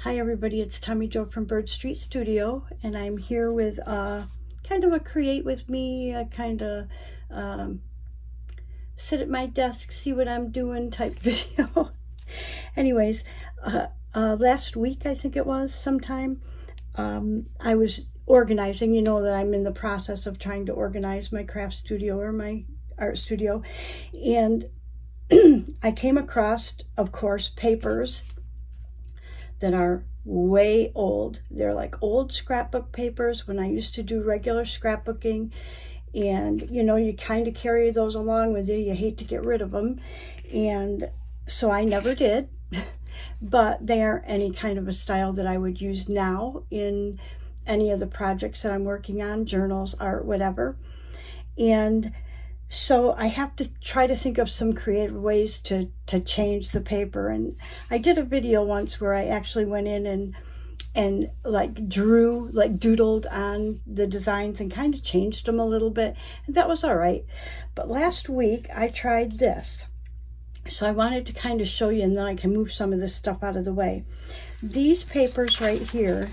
Hi everybody, it's Tommy Jo from Bird Street Studio, and I'm here with kind of a create with me, kind of sit at my desk, see what I'm doing type video. Anyways, last week, I think it was sometime, I was organizing. You know that I'm in the process of trying to organize my craft studio or my art studio, and I came across, of course, papers that are way old. They're like old scrapbook papers when I used to do regular scrapbooking, and you know, you kind of carry those along with you. You hate to get rid of them, and so I never did. But they aren't any kind of a style that I would use now in any of the projects that I'm working on, journals, art, whatever. And so I have to try to think of some creative ways to change the paper. And I did a video once where I actually went in and like drew, like doodled on the designs and kind of changed them a little bit. And that was all right. But last week I tried this. So I wanted to kind of show you, and then I can move some of this stuff out of the way. These papers right here,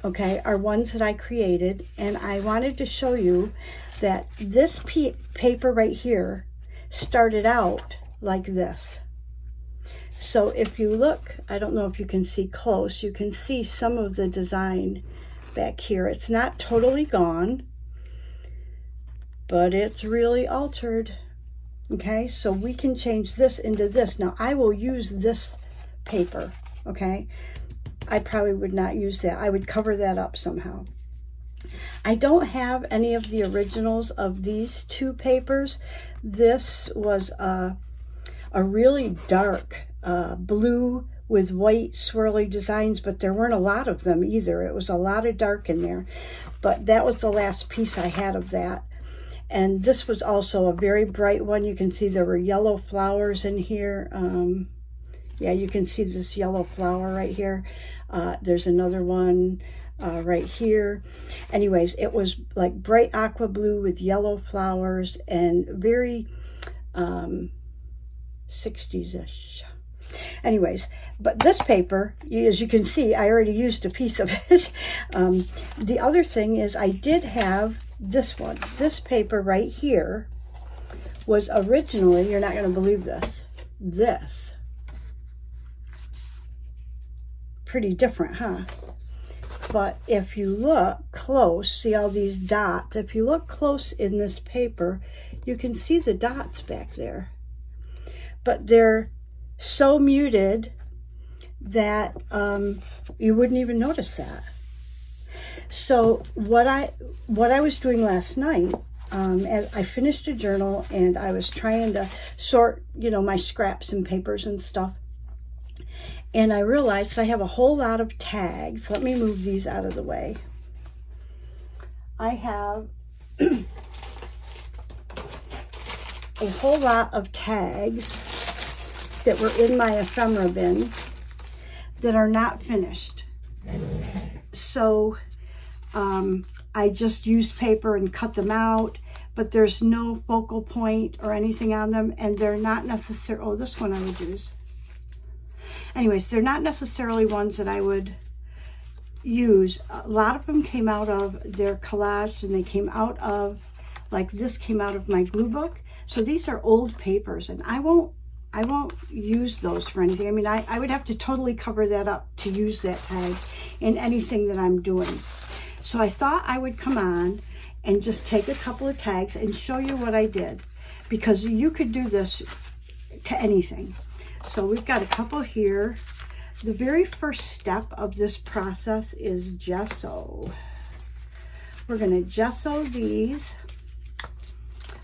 okay, are ones that I created, and I wanted to show you that this paper right here started out like this. So if you look, I don't know if you can see close, you can see some of the design back here. It's not totally gone, but it's really altered. Okay, so we can change this into this. Now I will use this paper, okay? I probably would not use that. I would cover that up somehow. I don't have any of the originals of these two papers. This was a really dark blue with white swirly designs, but there weren't a lot of them either. It was a lot of dark in there, but that was the last piece I had of that. And this was also a very bright one. You can see there were yellow flowers in here. Yeah, you can see this yellow flower right here. There's another one right here. Anyways, it was like bright aqua blue with yellow flowers and very 60s-ish. Anyways, but this paper, as you can see, I already used a piece of it. The other thing is I did have this one. This paper right here was originally, you're not going to believe this. Pretty different, huh? But if you look close, see all these dots? If you look close in this paper, you can see the dots back there. But they're so muted that you wouldn't even notice that. So what I was doing last night, as I finished a journal and I was trying to sort, you know, my scraps and papers and stuff. And I realized I have a whole lot of tags. Let me move these out of the way. I have a whole lot of tags that were in my ephemera bin that are not finished. So I just used paper and cut them out, but there's no focal point or anything on them, and they're not necessarily, oh, this one I would use. Anyways, they're not necessarily ones that I would use. A lot of them came out of their collage, and they came out of, like this came out of my glue book. So these are old papers, and I won't use those for anything. I mean, I would have to totally cover that up to use that tag in anything that I'm doing. So I thought I would come on and just take a couple of tags and show you what I did, because you could do this to anything. So we've got a couple here. The very first step of this process is gesso. We're going to gesso these.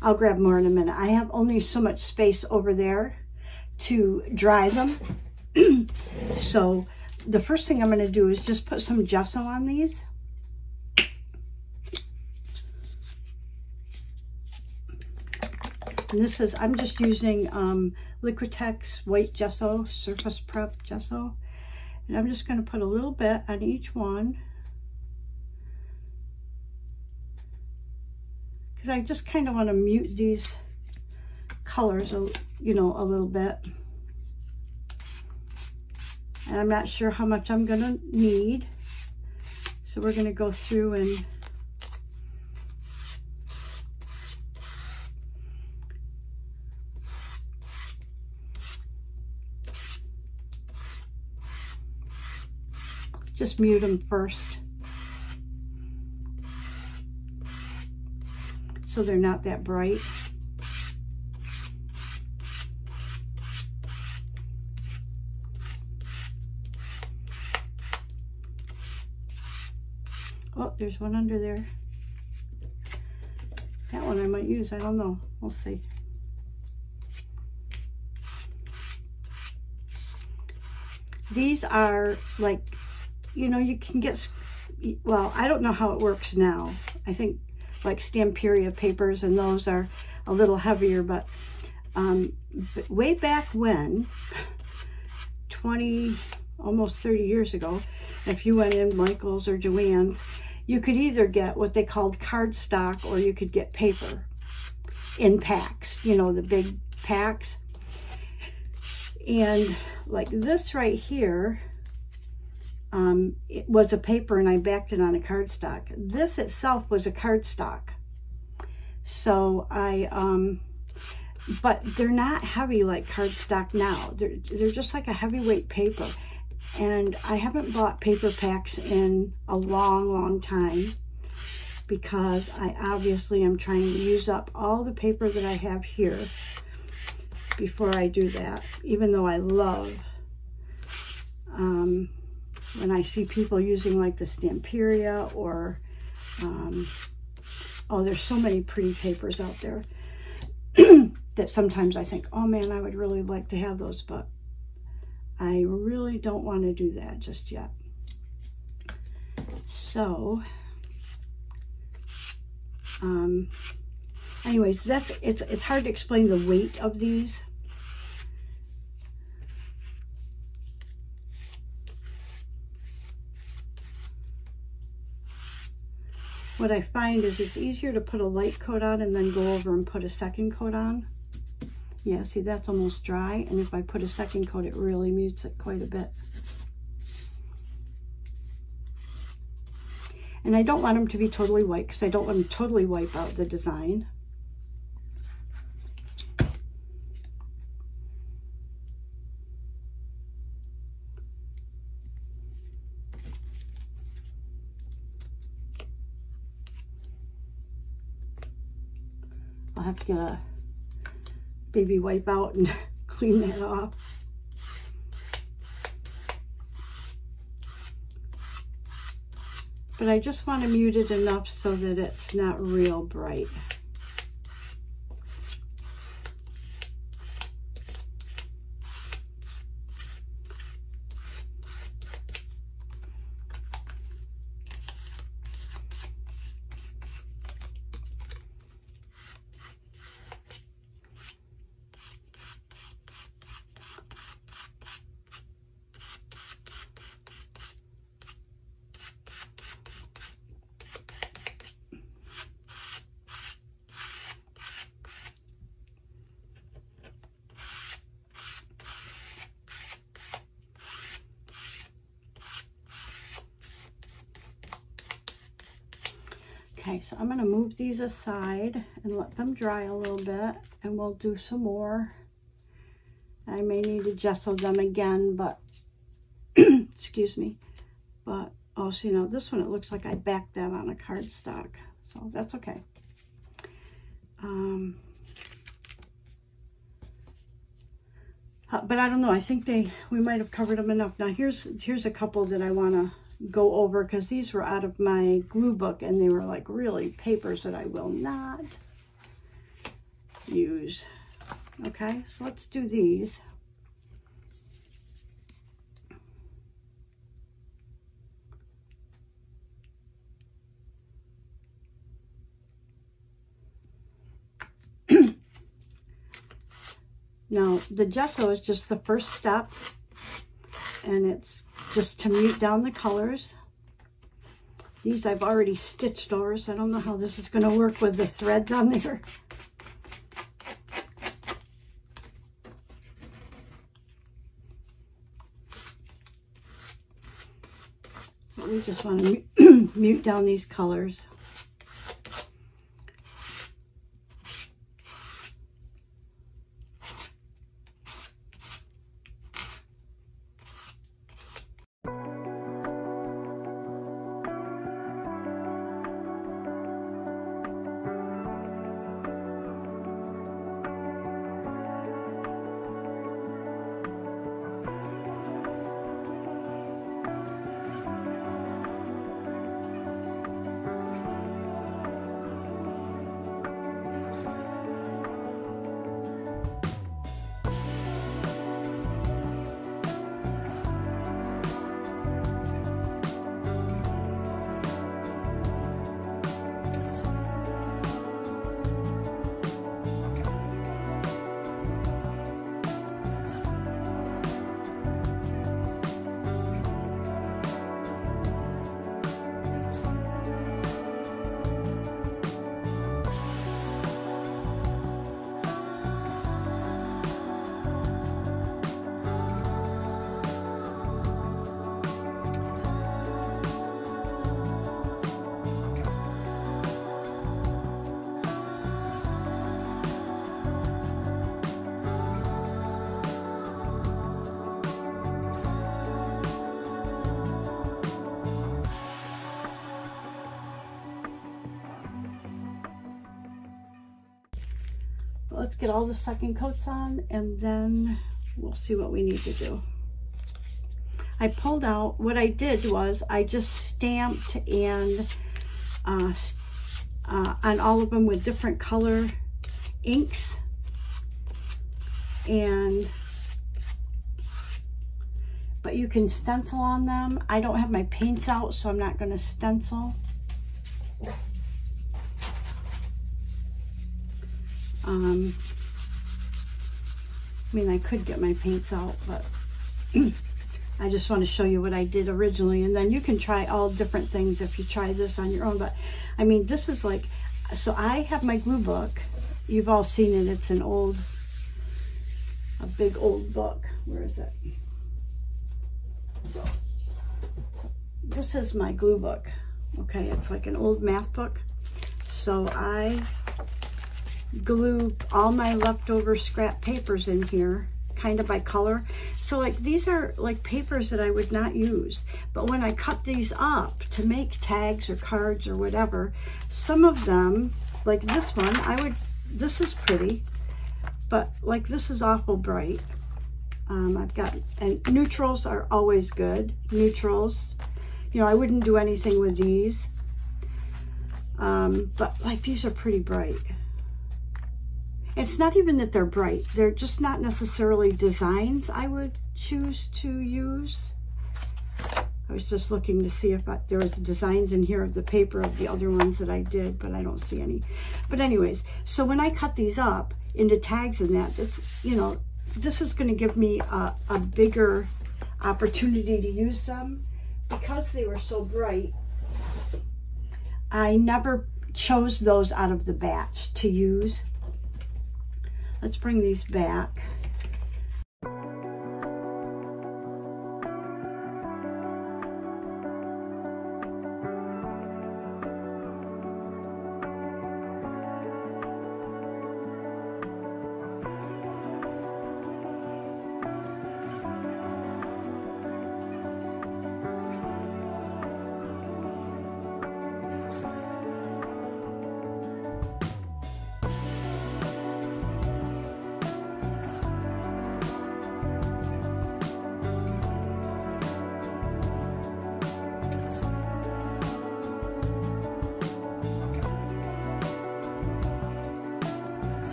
I'll grab more in a minute. I have only so much space over there to dry them. So the first thing I'm going to do is just put some gesso on these. And this is, I'm just using Liquitex white gesso, surface prep gesso. And I'm just going to put a little bit on each one, because I just kind of want to mute these colors, you know, a little bit. And I'm not sure how much I'm gonna need. So we're gonna go through and just mute them first, so they're not that bright. Oh, there's one under there. That one I might use, I don't know, we'll see. These are like, you know, you can get, well, I don't know how it works now. I think like Stamperia papers and those are a little heavier, but way back when, 20, almost 30 years ago, if you went in Michael's or Joann's, you could either get what they called cardstock or you could get paper in packs, you know, the big packs. And like this right here, it was a paper and I backed it on a cardstock. This itself was a cardstock. So but they're not heavy like cardstock now. They're just like a heavyweight paper. And I haven't bought paper packs in a long, long time because I obviously am trying to use up all the paper that I have here before I do that, even though I love when I see people using like the Stamperia or oh, there's so many pretty papers out there that sometimes I think, oh man, I would really like to have those, but I really don't want to do that just yet. So anyways, it's hard to explain the weight of these. What I find is it's easier to put a light coat on and then go over and put a second coat on. Yeah, see, that's almost dry, and if I put a second coat, it really mutes it quite a bit. And I don't want them to be totally white because I don't want to totally wipe out the design. I'll have to get a baby wipe out and clean that off. But I just want to mute it enough so that it's not real bright. Okay, so I'm going to move these aside and let them dry a little bit, and we'll do some more. I may need to gesso them again, but excuse me. But oh, so you know, this one, it looks like I backed that on a cardstock, so that's okay. But I don't know. I think we might have covered them enough. Now here's a couple that I want to go over because these were out of my glue book and they were like really papers that I will not use. Okay, so let's do these. Now the gesso is just the first step, and it's just to mute down the colors. These I've already stitched over, so I don't know how this is going to work with the threads on there. We just want to mute down these colors. Let's get all the second coats on, and then we'll see what we need to do. I pulled out, what I did was I just stamped and on all of them with different color inks, but you can stencil on them. I don't have my paints out, so I'm not going to stencil. I mean, I could get my paints out, but I just want to show you what I did originally, and then you can try all different things if you try this on your own. But I mean, this is like, so I have my glue book. You've all seen it. It's a big old book. Where is it? So this is my glue book. Okay, it's like an old math book. So I glue all my leftover scrap papers in here, kind of by color. So like these are like papers that I would not use, but when I cut these up to make tags or cards or whatever, some of them, like this one, this is pretty, but like this is awful bright. I've got, and neutrals are always good. Neutrals, you know, I wouldn't do anything with these, but like these are pretty bright. It's not even that they're bright. They're just not necessarily designs I would choose to use. I was just looking to see if there was designs in here of the paper of the other ones that I did, but I don't see any. But anyways, so when I cut these up into tags and that, this, you know, this is going to give me a bigger opportunity to use them. Because they were so bright, I never chose those out of the batch to use. Let's bring these back.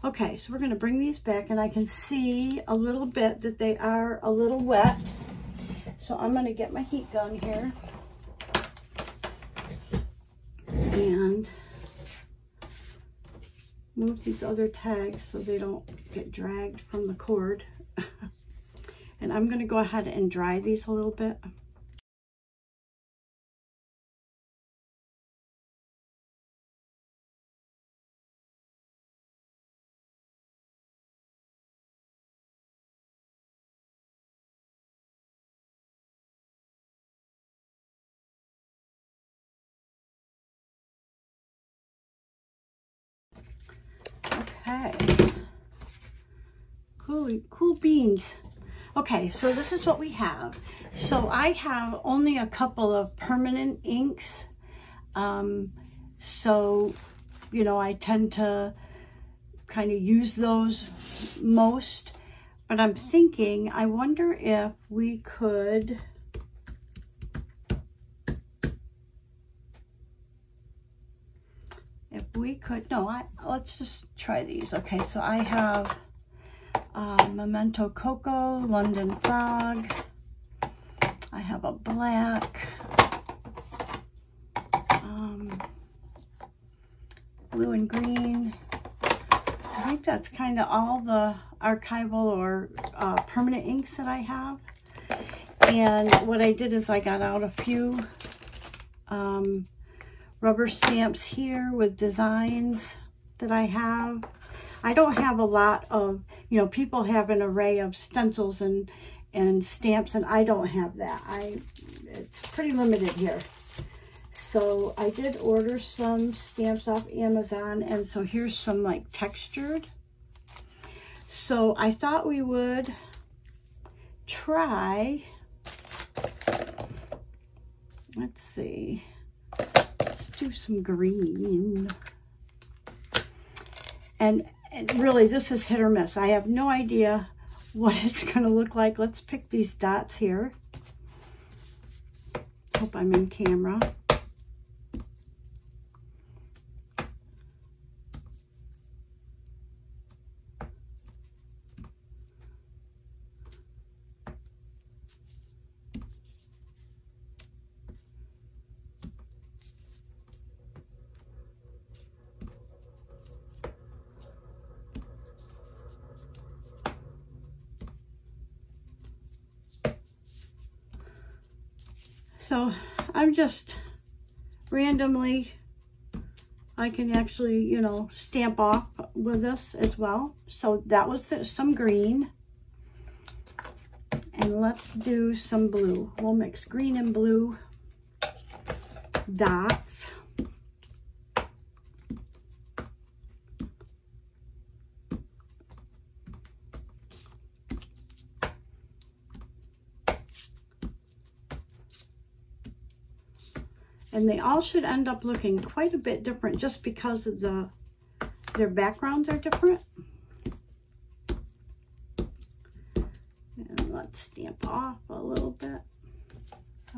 Okay, so we're going to bring these back, and I can see a little bit that they are a little wet. So I'm going to get my heat gun here and move these other tags so they don't get dragged from the cord. And I'm going to go ahead and dry these a little bit. Okay. Cool beans. Okay, so this is what we have. So I have only a couple of permanent inks. So, you know, I tend to kind of use those most. But I'm thinking, I wonder if we could... let's just try these. Okay, so I have Memento Cocoa, London Fog. I have a black, blue and green. I think that's kind of all the archival or permanent inks that I have. And what I did is I got out a few rubber stamps here with designs that I have. I don't have a lot of, you know, people have an array of stencils and stamps, and I don't have that. It's pretty limited here. So I did order some stamps off Amazon, and so here's some like textured. So I thought we would try, let's see, let's do some green. And really, this is hit or miss. I have no idea what it's going to look like. Let's pick these dots here. Hope I'm in camera. So I'm just randomly, I can actually, you know, stamp off with this as well. So that was some green. And let's do some blue. We'll mix green and blue dots. And they all should end up looking quite a bit different just because of their backgrounds are different. And let's stamp off a little bit.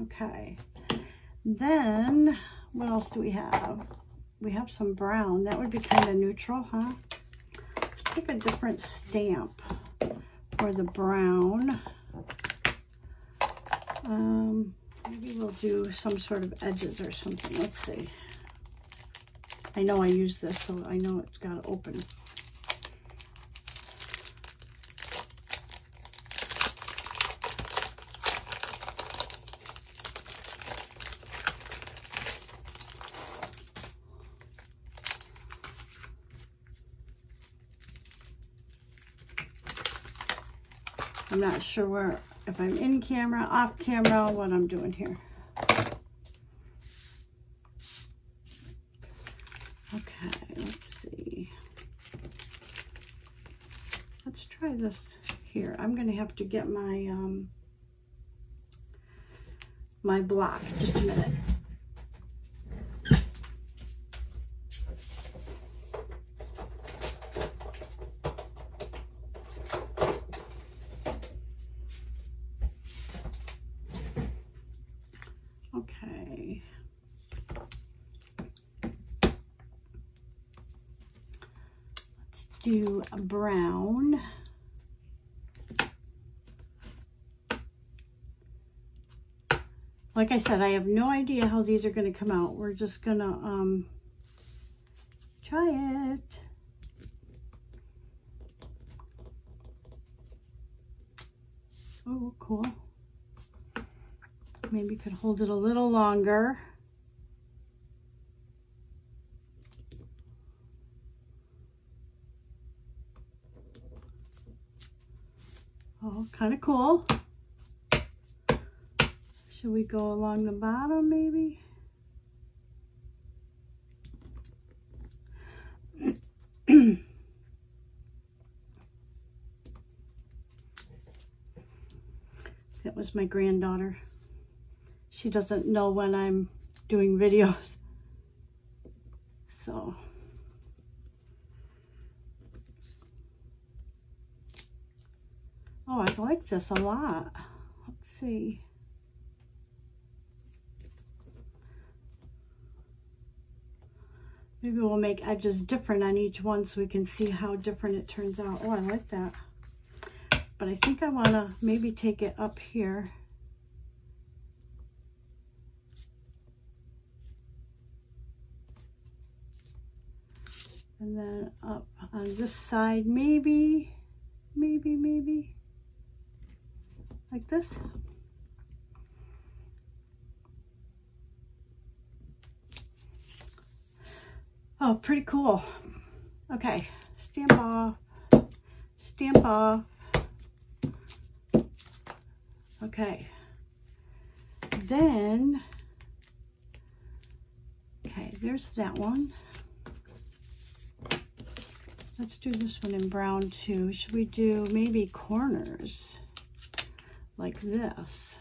Okay. Then, what else do we have? We have some brown. That would be kind of neutral, huh? Let's pick a different stamp for the brown. Maybe we'll do some sort of edges or something. Let's see. I know I use this, so I know it's got to open. I'm not sure if I'm in camera, off camera, what I'm doing here. Okay, let's see. Let's try this here. I'm going to have to get my my block. Just a minute. Okay. Let's do a brown. Like I said, I have no idea how these are going to come out. We're just going to try it. Oh, cool. Maybe could hold it a little longer. Oh, kind of cool. Should we go along the bottom maybe? is my granddaughter. She doesn't know when I'm doing videos. So. Oh, I like this a lot. Let's see. Maybe we'll make edges different on each one so we can see how different it turns out. Oh, I like that. But I think I want to maybe take it up here. And then up on this side, maybe. Like this. Oh, pretty cool. Okay, stamp off, stamp off. Okay, then, okay, there's that one. Let's do this one in brown too. Should we do maybe corners like this?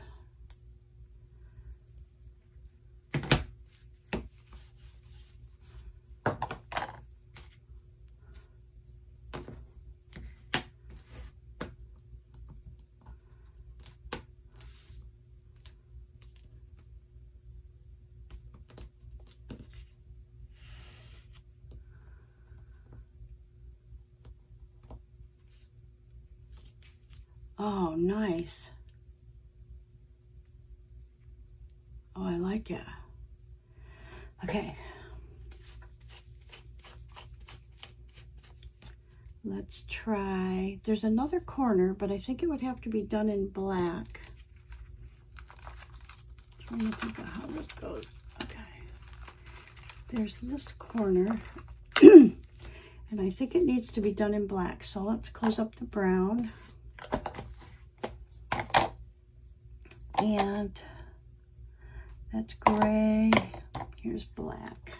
Oh, nice. Oh, I like it. Okay. Let's try, there's another corner, but I think it would have to be done in black. Trying to think of how this goes. Okay. There's this corner. And I think it needs to be done in black. So let's close up the brown. And that's gray. Here's black.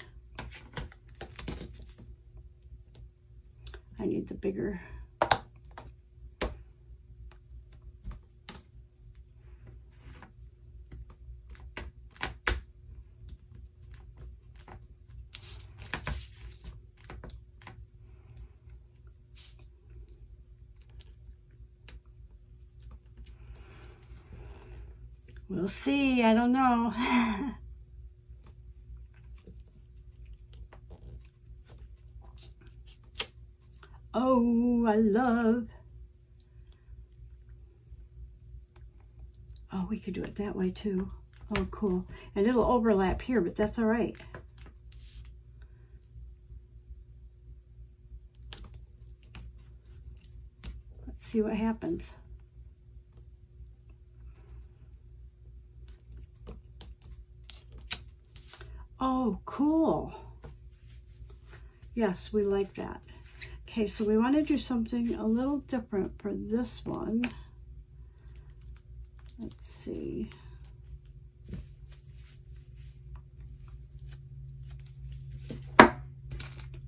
I need the bigger. We'll see, I don't know. Oh, I love. Oh, we could do it that way too. Oh, cool. And it'll overlap here, but that's all right. Let's see what happens. Oh, cool. Yes, we like that. Okay, so we want to do something a little different for this one. Let's see.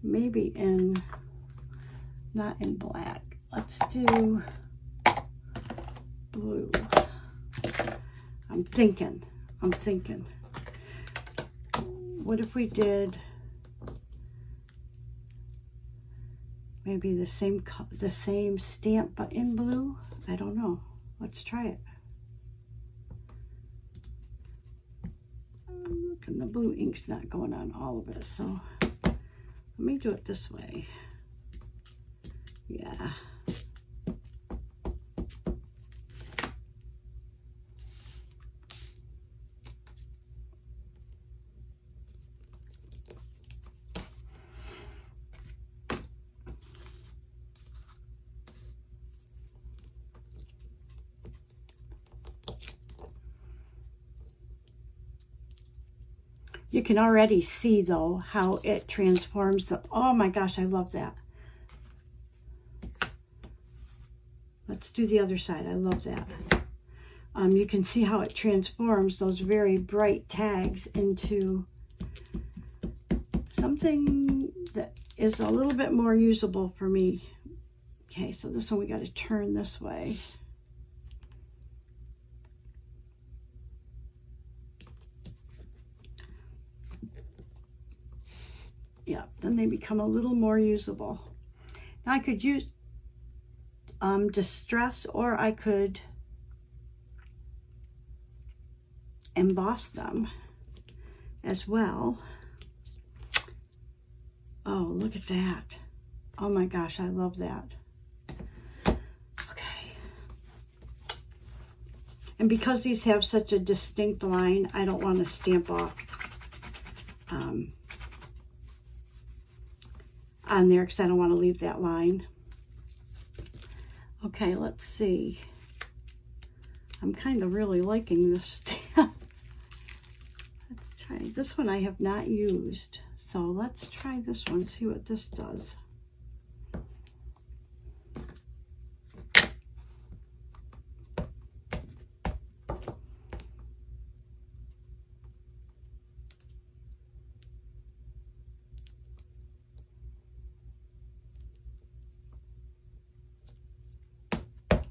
Maybe in, not in black. Let's do blue. I'm thinking. What if we did maybe the same stamp but in blue? I don't know. Let's try it. Look, and the blue ink's not going on all of it, so let me do it this way. Yeah. You can already see, though, how it transforms the... Oh, my gosh, I love that. Let's do the other side. I love that. You can see how it transforms those very bright tags into something that is a little bit more usable for me. Okay, so this one we got to turn this way. Yeah, then they become a little more usable. Now I could use distress, or I could emboss them as well. Oh, look at that. Oh my gosh, I love that. Okay. And because these have such a distinct line, I don't want to stamp off on there because I don't want to leave that line. Okay, let's see. I'm kind of really liking this stamp. Let's try this one. I have not used, so let's try this one, see what this does.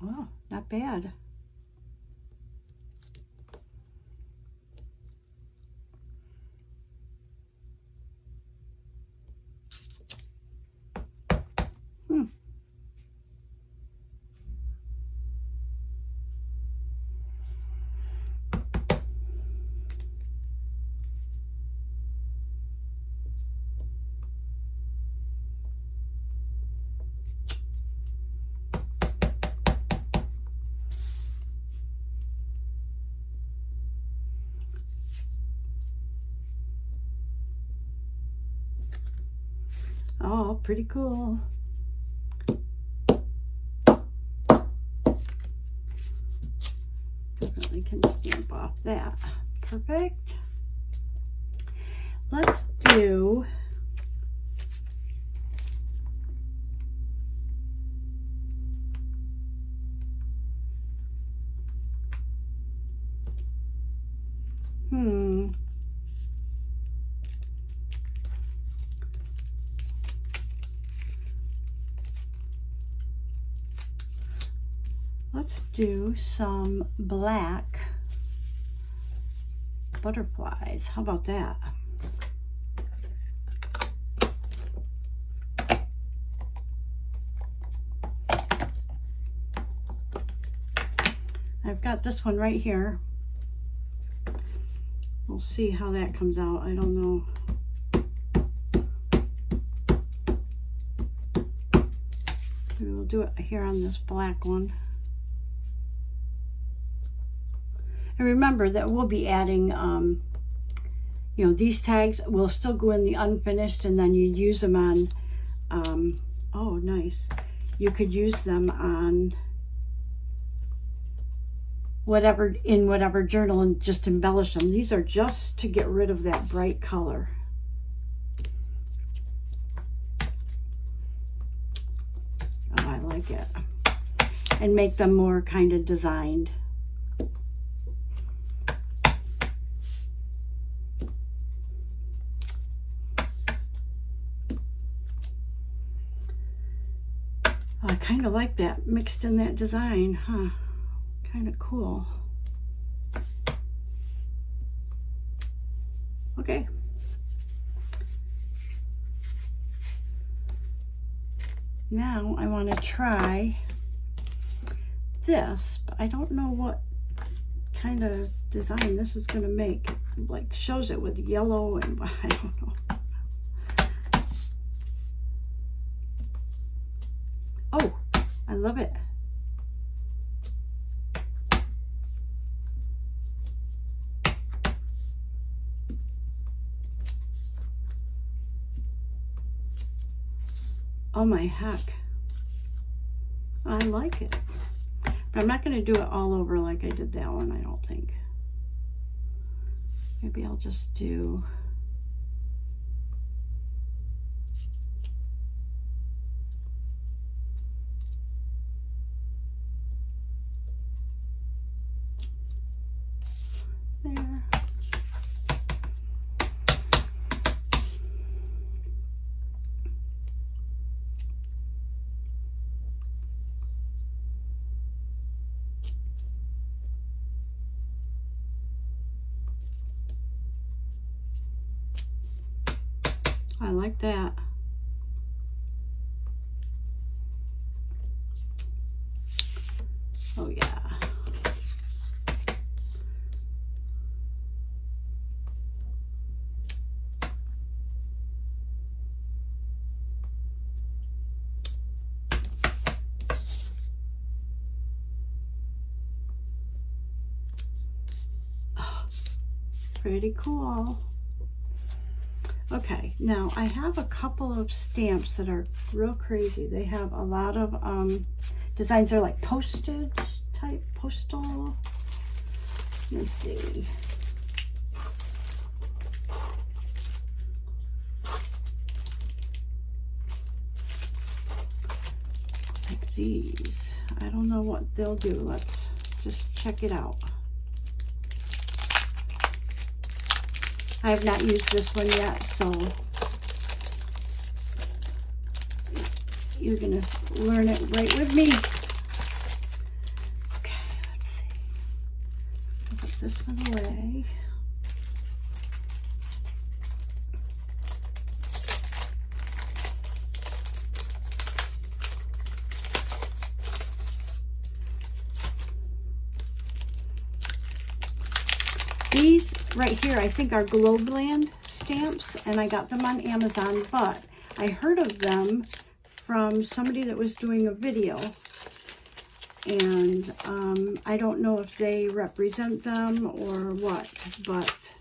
Oh, not bad. Oh, pretty cool. Definitely can stamp off that. Perfect. Let's do let's do some black butterflies. How about that? I've got this one right here. We'll see how that comes out. I don't know. Maybe we'll do it here on this black one. And remember that we'll be adding, you know, these tags will still go in the unfinished, and then you use them on, oh, nice. You could use them on whatever, in whatever journal, and just embellish them. These are just to get rid of that bright color. Oh, I like it. And make them more kind of designed. I kind of like that mixed in that design, huh? Kind of cool. Okay. Now I want to try this, but I don't know what kind of design this is going to make. It, like, shows it with yellow and I don't know. Oh, I love it. Oh my heck. I like it. But I'm not going to do it all over like I did that one, I don't think. Maybe I'll just do... there. I like that. Oh yeah. Pretty cool. Okay, now I have a couple of stamps that are real crazy. They have a lot of designs. They're like postage type, postal. Let's see. Like these. I don't know what they'll do. Let's just check it out. I have not used this one yet, so you're gonna learn it right with me. Okay, let's see. I'll put this one away. These right here, I think are Globeland stamps, and I got them on Amazon, but I heard of them from somebody that was doing a video, and I don't know if they represent them or what, but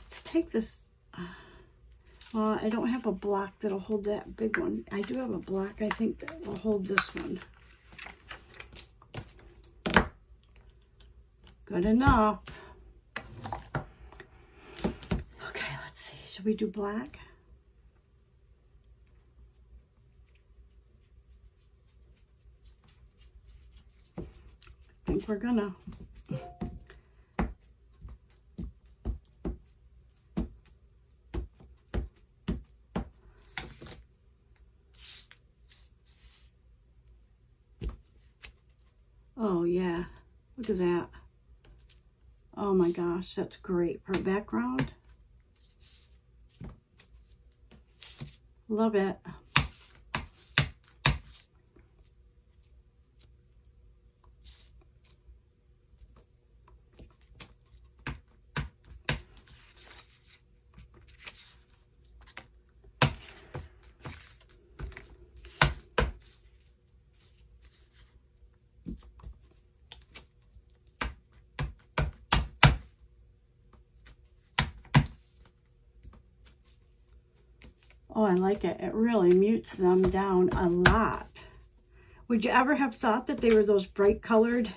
let's take this. Well, I don't have a block that'll hold that big one. I do have a block, I think, that will hold this one. Good enough. Okay, let's see. Should we do black? I think we're gonna. Oh yeah, look at that. Oh my gosh, that's great for a background. Love it. Oh, I like it. It really mutes them down a lot. Would you ever have thought that they were those bright colored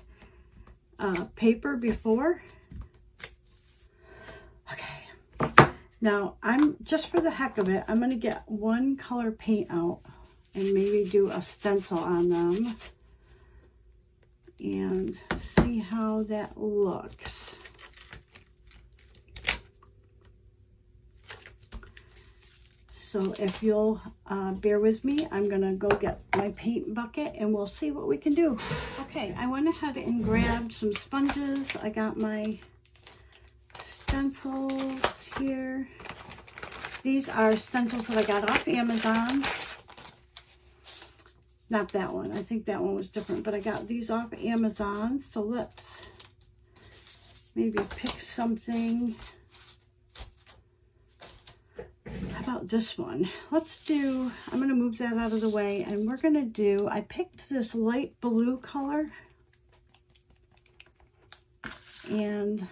paper before? Okay. Now, just for the heck of it, I'm going to get one color paint out and maybe do a stencil on them and see how that looks. So if you'll bear with me, I'm gonna go get my paint bucket and we'll see what we can do. Okay, I went ahead and grabbed some sponges. I got my stencils here. These are stencils that I got off Amazon. Not that one, I think that one was different, but I got these off Amazon. So let's maybe pick something. How about this one? Let's do, I'm going to move that out of the way, and we're going to do, I picked this light blue color, and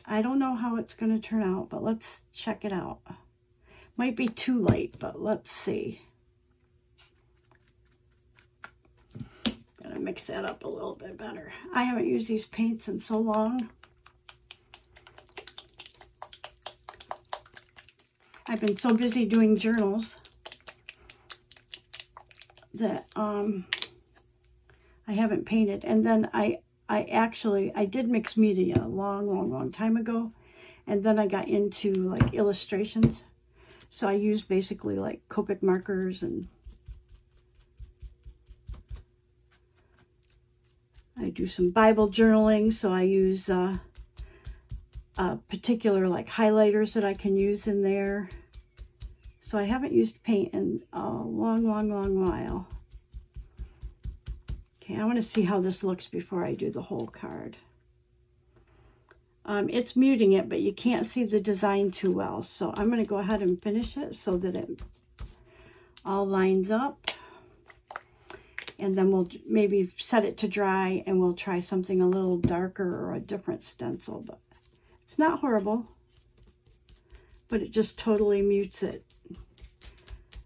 I don't know how it's going to turn out, but let's check it out. Might be too light, but let's see. Gotta mix that up a little bit better. I haven't used these paints in so long. I've been so busy doing journals that I haven't painted. And then I did mixed media a long time ago. And then I got into like illustrations. So I use basically like Copic markers, and I do some Bible journaling. So I use particular like highlighters that I can use in there. So I haven't used paint in a long while. Okay, I want to see how this looks before I do the whole card. It's muting it, but you can't see the design too well. So I'm going to go ahead and finish it so that it all lines up. And then we'll maybe set it to dry and we'll try something a little darker or a different stencil. But it's not horrible, but it just totally mutes it.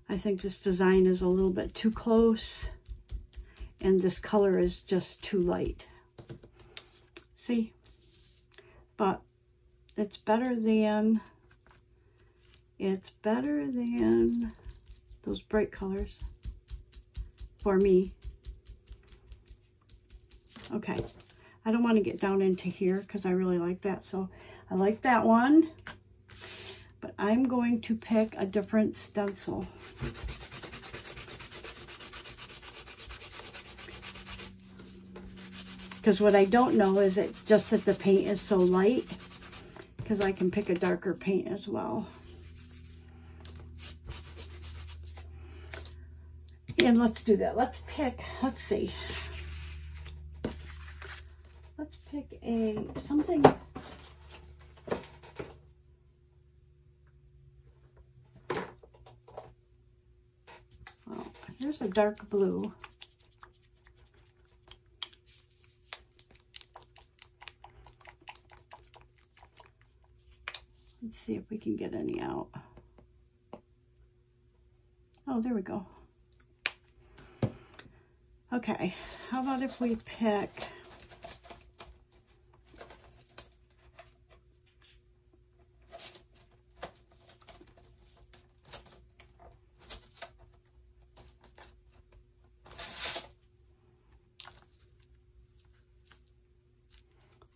I think this design is a little bit too close and this color is just too light. See? But it's better than those bright colors for me. Okay, I don't want to get down into here because I really like that. So I like that one, but I'm going to pick a different stencil. Because what I don't know is it just that the paint is so light, because I can pick a darker paint as well. And let's do that. Let's see. Let's pick something. Well, here's a dark blue. Let's see if we can get any out. Oh, there we go. Okay, how about if we pick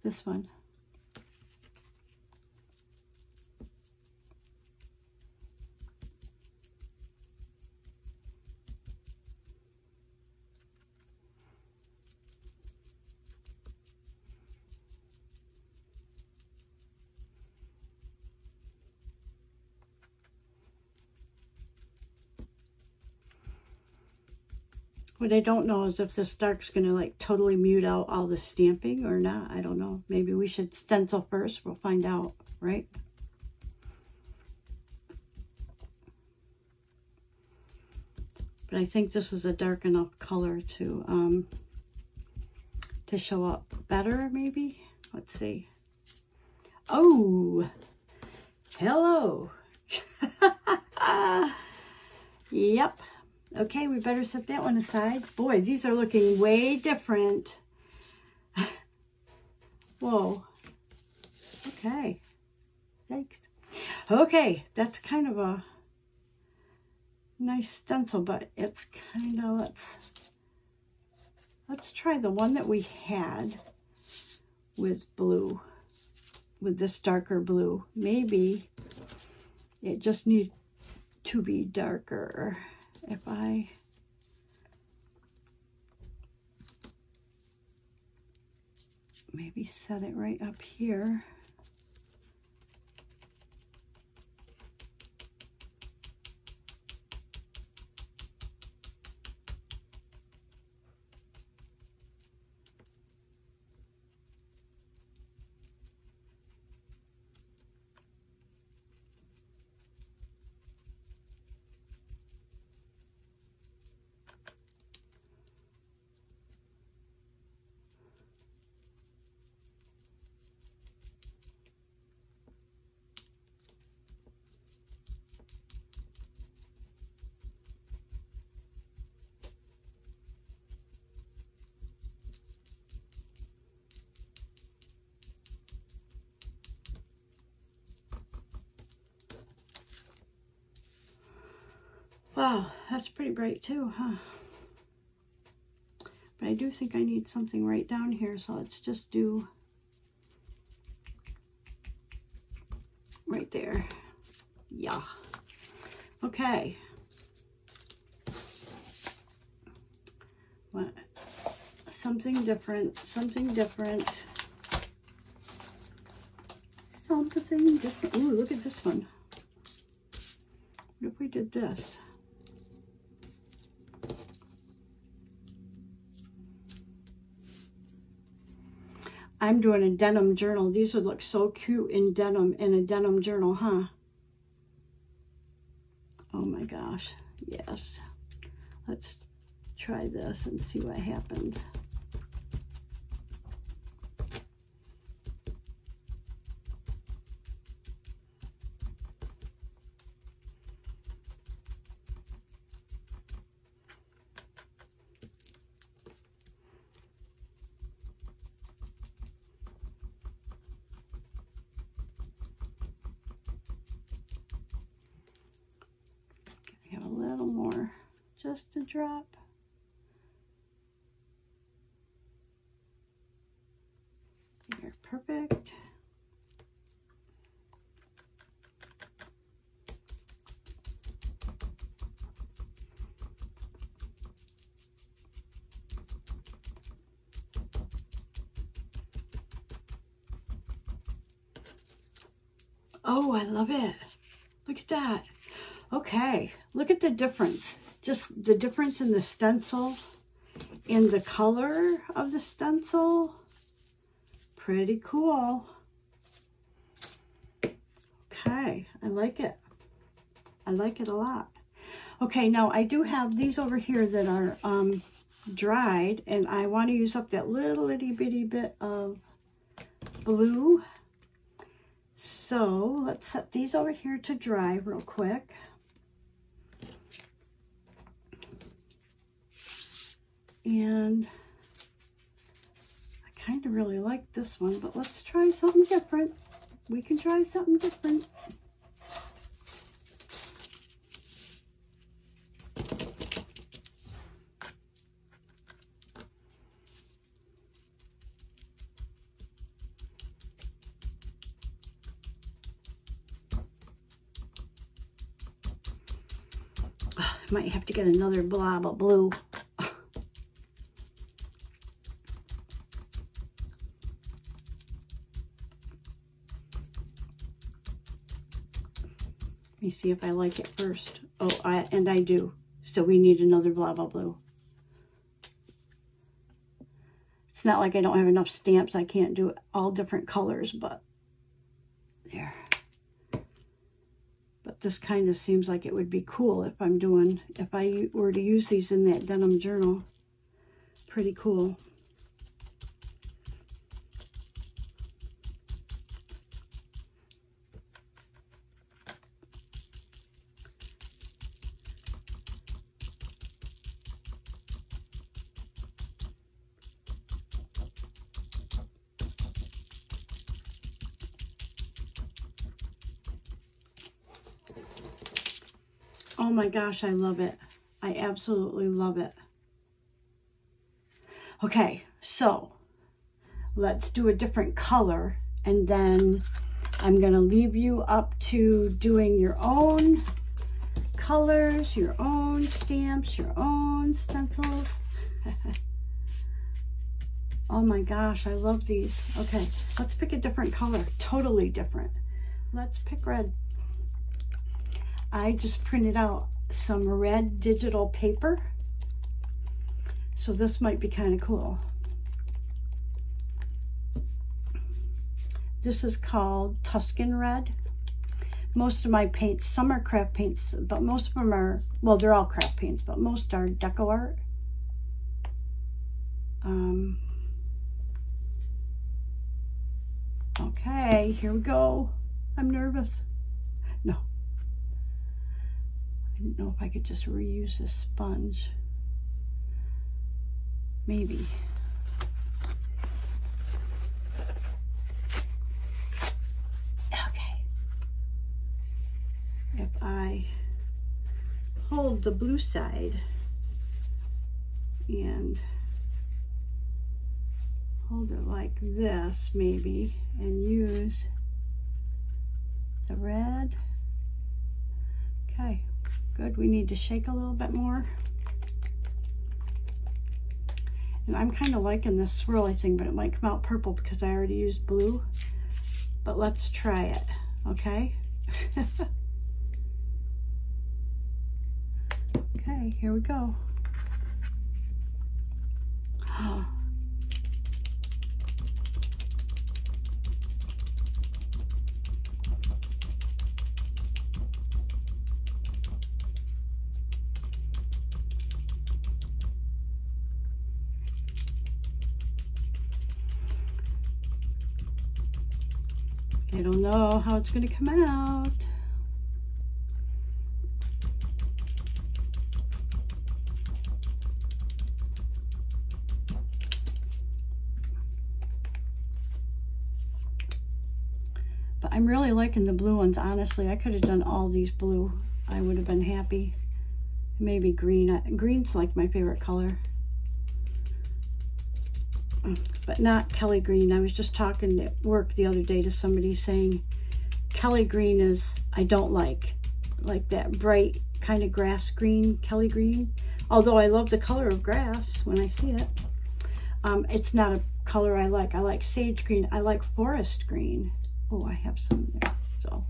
this one? What I don't know is if this dark's going to like totally mute out all the stamping or not. I don't know. Maybe we should stencil first. We'll find out, right? But I think this is a dark enough color to show up better, maybe. Let's see. Oh, hello. Yep. Okay, we better set that one aside. Boy, these are looking way different. Whoa. Okay. Thanks. Okay, that's kind of a nice stencil, but it's kind of, let's try the one that we had with blue, with this darker blue. Maybe it just needs to be darker. If I maybe set it right up here. Wow, that's pretty bright too, huh? But I do think I need something right down here, so let's just do right there. Yeah. Okay. What? Something different, something different. something different. Ooh, look at this one. What if we did this? I'm doing a denim journal. These would look so cute in denim, in a denim journal, huh? Oh my gosh, yes. Let's try this and see what happens. Have a little more, just a drop. There, perfect. Oh, I love it. Look at that. Okay, look at the difference. Just the difference in the stencil, in the color of the stencil. Pretty cool. Okay, I like it. I like it a lot. Okay, now I do have these over here that are dried, and I want to use up that little itty bitty bit of blue. So let's set these over here to dry real quick. And I kind of really like this one, but let's try something different. We can try something different. I might have to get another blob of blue. Let me see if I like it first. Oh, and I do. So we need another blob of blue. It's not like I don't have enough stamps. I can't do all different colors, but there. But this kind of seems like it would be cool if I were to use these in that denim journal. Pretty cool. Oh my gosh, I love it. I absolutely love it. Okay, so let's do a different color, and then I'm going to leave you up to doing your own colors, your own stamps, your own stencils. Oh my gosh, I love these. Okay, let's pick a different color, totally different. Let's pick red. I just printed out some red digital paper, so this might be kind of cool. This is called Tuscan Red. Most of my paints, some are craft paints, but most of them are, well, they're all craft paints, but most are deco art. Okay, here we go. I'm nervous. No. I didn't know if I could just reuse this sponge. Maybe. Okay. If I hold the blue side and hold it like this maybe, and use the red. Okay, good. We need to shake a little bit more. And I'm kind of liking this swirly thing, but it might come out purple because I already used blue. but let's try it, okay? Okay, here we go. Oh. I don't know how it's going to come out. But I'm really liking the blue ones, honestly. I could have done all these blue. I would have been happy. Maybe green. Green's like my favorite color. But not Kelly green. I was just talking at work the other day to somebody saying Kelly green is, I don't like that bright kind of grass green, Kelly green. Although I love the color of grass when I see it. It's not a color I like. I like sage green. I like forest green. Oh, I have some there. So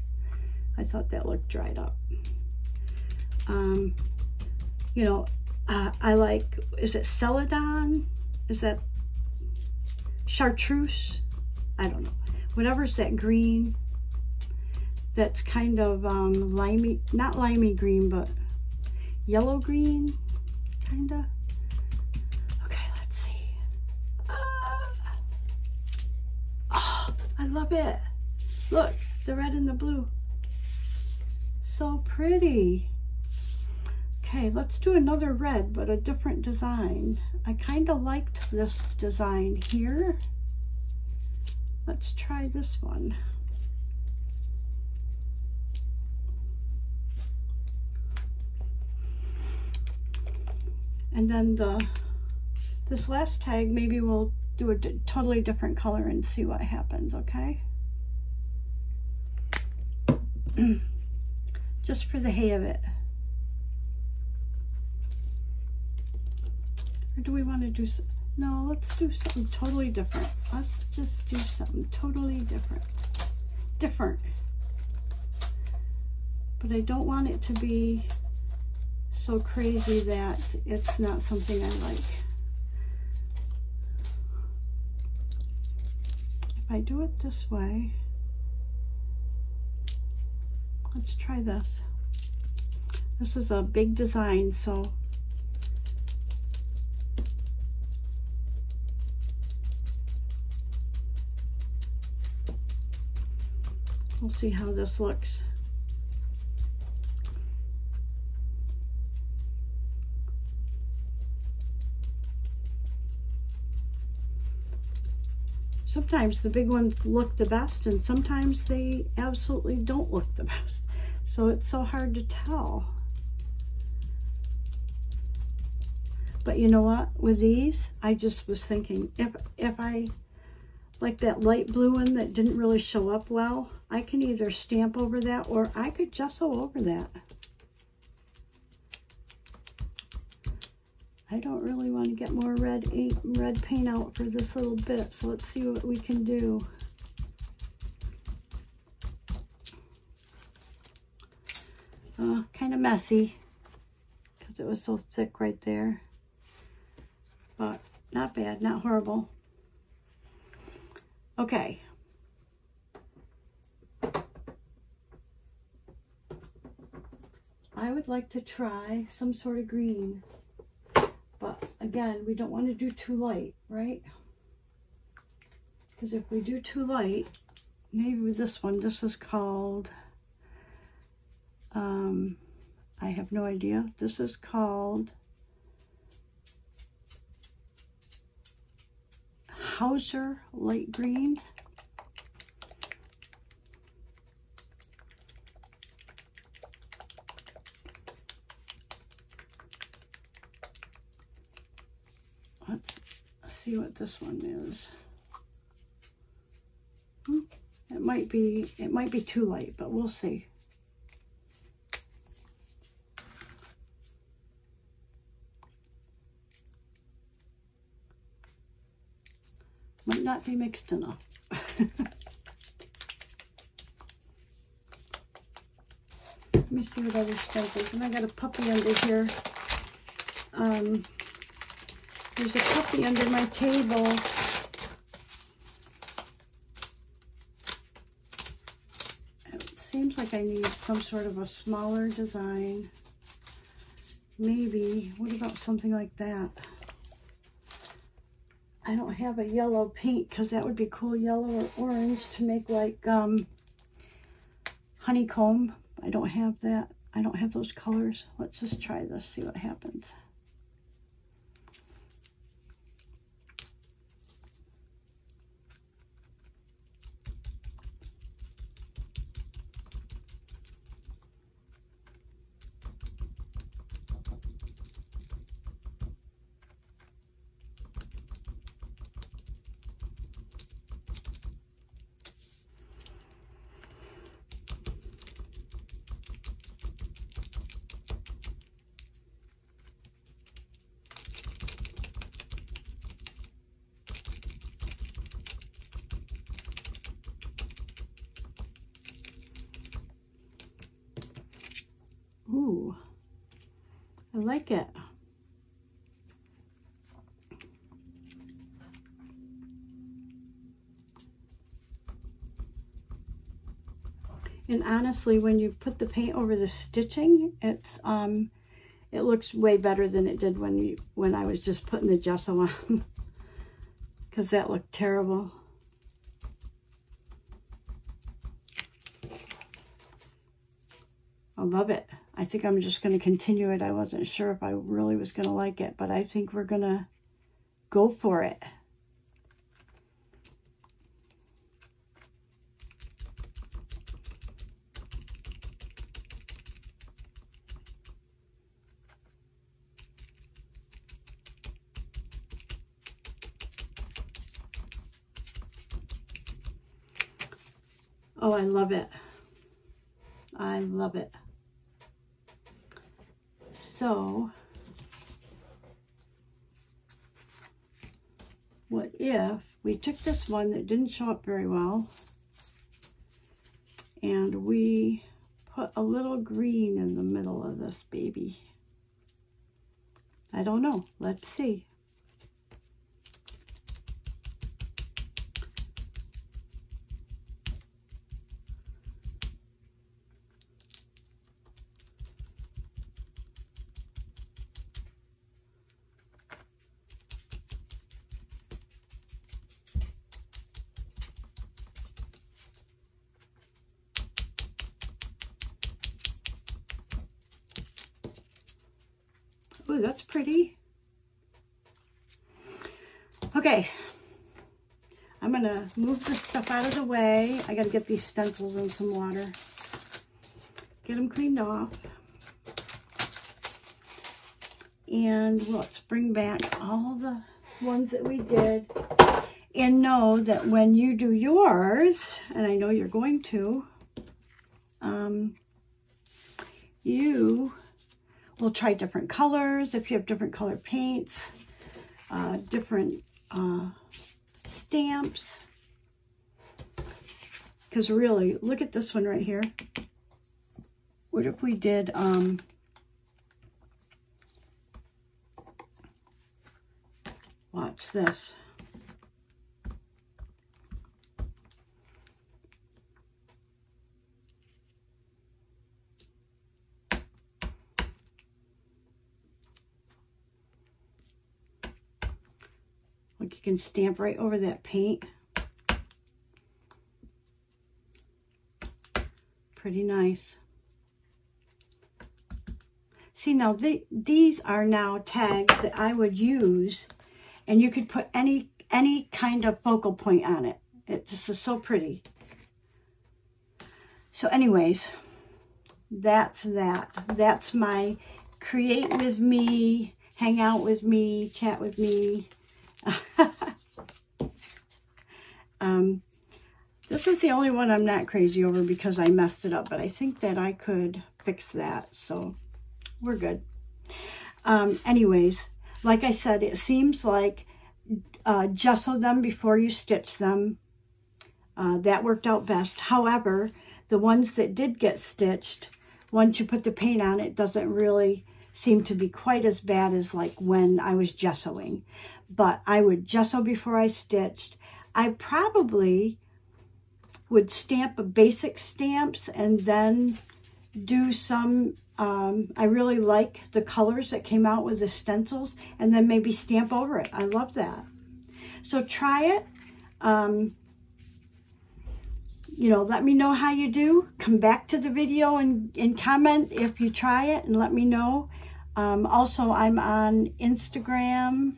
I thought that looked dried up. You know, I like, is it celadon? Is that chartreuse? I don't know. Whatever's that green that's kind of limey, not limey green, but yellow green, kind of. Okay, let's see. Oh, I love it. Look, the red and the blue. So pretty. Okay, let's do another red, but a different design. I kind of liked this design here. Let's try this one. And then this last tag, maybe we'll do a totally different color and see what happens, okay? Just for the hay of it. Or do we want to do some? No, let's do something totally different. Let's just do something totally different. But I don't want it to be so crazy that it's not something I like. If I do it this way, let's try this. This is a big design, so we'll see how this looks. Sometimes the big ones look the best and sometimes they absolutely don't look the best. So it's so hard to tell. But you know what? With these, I just was thinking, if I, like that light blue one that didn't really show up well, I can either stamp over that or I could gesso over that. I don't really want to get more red ink, red paint out for this little bit, so let's see what we can do. Kind of messy because it was so thick right there, but not bad, not horrible. Okay. I would like to try some sort of green. But again, we don't want to do too light, right? Because if we do too light, maybe with this one, this is called, I have no idea. This is called Hauser Light Green. Let's see what this one is. It might be too light, but we'll see. Might not be mixed enough. Let me see what other stencils. And I got a puppy under here. There's a puppy under my table. It seems like I need some sort of a smaller design. Maybe, what about something like that? I don't have a yellow paint because that would be cool, yellow or orange, to make like honeycomb. I don't have that. I don't have those colors. Let's just try this, see what happens. Ooh, I like it. And honestly, when you put the paint over the stitching, it's it looks way better than it did when I was just putting the gesso on, because that looked terrible. I love it. I think I'm just going to continue it. I wasn't sure if I really was going to like it, but I think we're going to go for it. Oh, I love it. I love it. So, what if we took this one that didn't show up very well and we put a little green in the middle of this baby? I don't know. Let's see. Ooh, that's pretty. Okay, I'm gonna move this stuff out of the way. I gotta get these stencils in some water. Get them cleaned off. And let's bring back all the ones that we did. And know that when you do yours, and I know you're going to, you will try different colors if you have different color paints, different stamps. Because really, look at this one right here. What if we did watch this. Look, you can stamp right over that paint. Pretty nice. See, now these are now tags that I would use, and you could put any kind of focal point on it. It just is so pretty. So anyways, that's that. That's my create with me, hang out with me, chat with me. This is the only one I'm not crazy over because I messed it up, but I think that I could fix that, so we're good. Anyways, like I said, it seems like gesso them before you stitch them. That worked out best. However, the ones that did get stitched, once you put the paint on, it doesn't really seem to be quite as bad as like when I was gessoing. But I would gesso before I stitched. I probably would stamp basic stamps and then do some, I really like the colors that came out with the stencils, and then maybe stamp over it. I love that. So try it. You know, let me know how you do. Come back to the video and comment if you try it and let me know. Also, I'm on Instagram.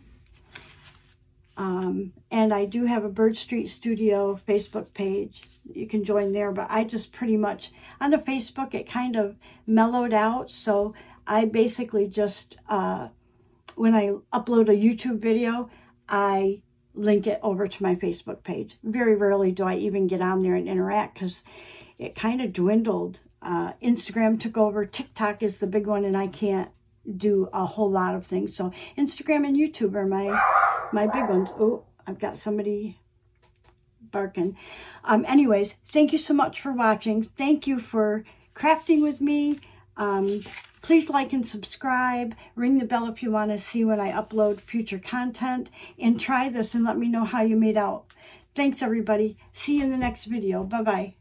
And I do have a Bird Street Studio Facebook page. You can join there, but I just pretty much, on the Facebook, it kind of mellowed out. So I basically just, when I upload a YouTube video, I link it over to my Facebook page. Very rarely do I even get on there and interact because it kind of dwindled. Instagram took over. TikTok is the big one, and I can't do a whole lot of things. So Instagram and YouTube are my big ones. Oh, I've got somebody barking. Anyways, thank you so much for watching. Thank you for crafting with me. Please like and subscribe. Ring the bell if you want to see when I upload future content. And try this and let me know how you made out. Thanks, everybody. See you in the next video. Bye-bye.